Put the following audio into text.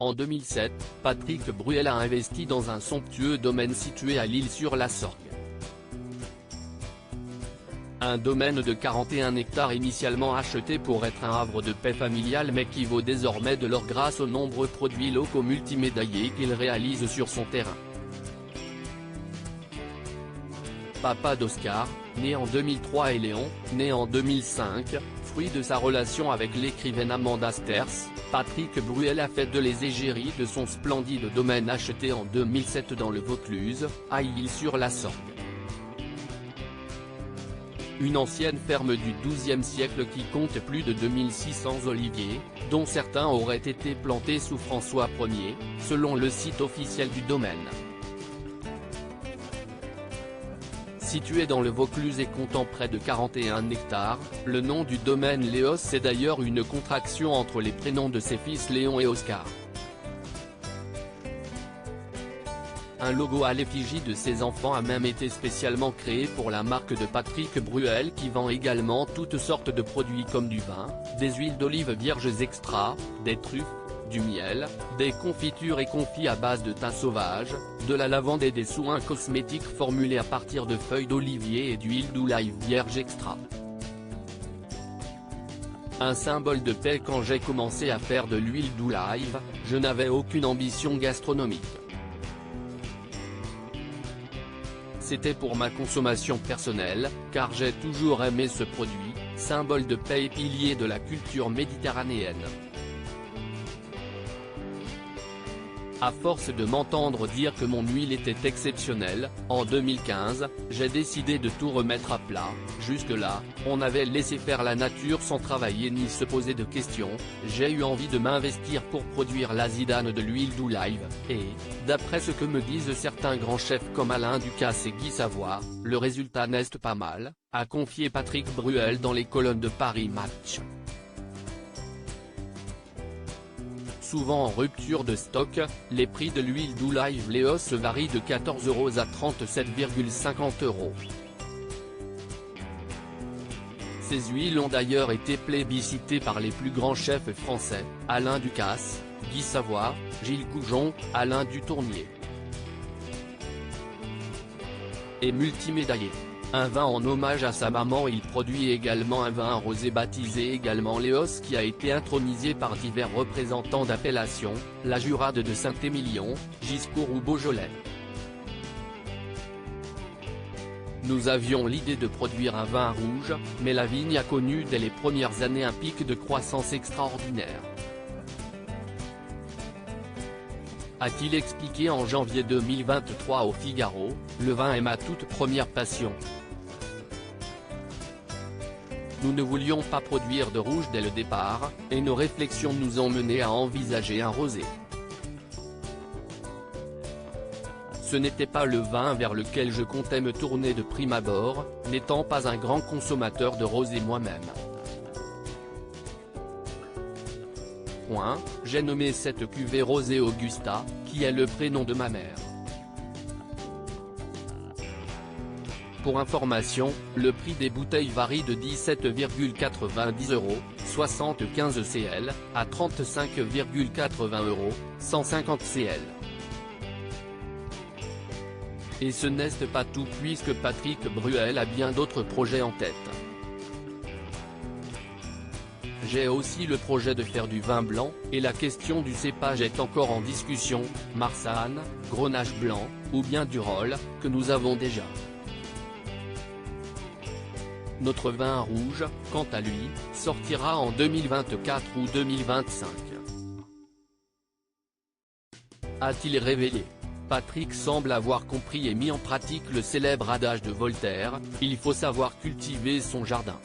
En 2007, Patrick Bruel a investi dans un somptueux domaine situé à l'Isle-sur-la-Sorgue. Un domaine de 41 hectares initialement acheté pour être un havre de paix familial mais qui vaut désormais de l'or grâce aux nombreux produits locaux multimédaillés qu'il réalise sur son terrain. Papa d'Oscar, né en 2003 et Léon, né en 2005, fruit de sa relation avec l'écrivaine Amanda Sters, Patrick Bruel a fait de les égéries de son splendide domaine acheté en 2007 dans le Vaucluse, à Ille-sur-la-Sorgue. Une ancienne ferme du XIIe siècle qui compte plus de 2600 oliviers, dont certains auraient été plantés sous François Ier, selon le site officiel du domaine. Situé dans le Vaucluse et comptant près de 41 hectares, le nom du domaine Léos est d'ailleurs une contraction entre les prénoms de ses fils Léon et Oscar. Un logo à l'effigie de ses enfants a même été spécialement créé pour la marque de Patrick Bruel qui vend également toutes sortes de produits comme du vin, des huiles d'olive vierges extra, des truffes, du miel, des confitures et confits à base de thym sauvage, de la lavande et des soins cosmétiques formulés à partir de feuilles d'olivier et d'huile d'olive vierge extra. Un symbole de paix. Quand j'ai commencé à faire de l'huile d'olive, je n'avais aucune ambition gastronomique. C'était pour ma consommation personnelle, car j'ai toujours aimé ce produit, symbole de paix et pilier de la culture méditerranéenne. À force de m'entendre dire que mon huile était exceptionnelle, en 2015, j'ai décidé de tout remettre à plat. Jusque-là, on avait laissé faire la nature sans travailler ni se poser de questions. J'ai eu envie de m'investir pour produire la zidane de l'huile d'olive, et, d'après ce que me disent certains grands chefs comme Alain Ducasse et Guy Savoy, le résultat n'est pas mal, a confié Patrick Bruel dans les colonnes de Paris Match. Souvent en rupture de stock, les prix de l'huile d'olive Léos varient de 14 € à 37,50 €. Ces huiles ont d'ailleurs été plébiscitées par les plus grands chefs français, Alain Ducasse, Guy Savoy, Gilles Goujon, Alain Dutournier. Et multimédaillé. Un vin en hommage à sa maman. Il produit également un vin rosé baptisé également Léos qui a été intronisé par divers représentants d'appellation, la Jurade de Saint-Émilion, Giscourt ou Beaujolais. Nous avions l'idée de produire un vin rouge, mais la vigne a connu dès les premières années un pic de croissance extraordinaire. A-t-il expliqué en janvier 2023 au Figaro, le vin est ma toute première passion. Nous ne voulions pas produire de rouge dès le départ, et nos réflexions nous ont menés à envisager un rosé. Ce n'était pas le vin vers lequel je comptais me tourner de prime abord, n'étant pas un grand consommateur de rosé moi-même. J'ai nommé cette cuvée rosée Augusta, qui est le prénom de ma mère. Pour information, le prix des bouteilles varie de 17,90 €, 75 cl, à 35,80 €, 150 cl. Et ce n'est pas tout puisque Patrick Bruel a bien d'autres projets en tête. J'ai aussi le projet de faire du vin blanc, et la question du cépage est encore en discussion, Marsanne, Grenache blanc, ou bien Durolle, que nous avons déjà. Notre vin rouge, quant à lui, sortira en 2024 ou 2025. A-t-il révélé? Patrick semble avoir compris et mis en pratique le célèbre adage de Voltaire, il faut savoir cultiver son jardin.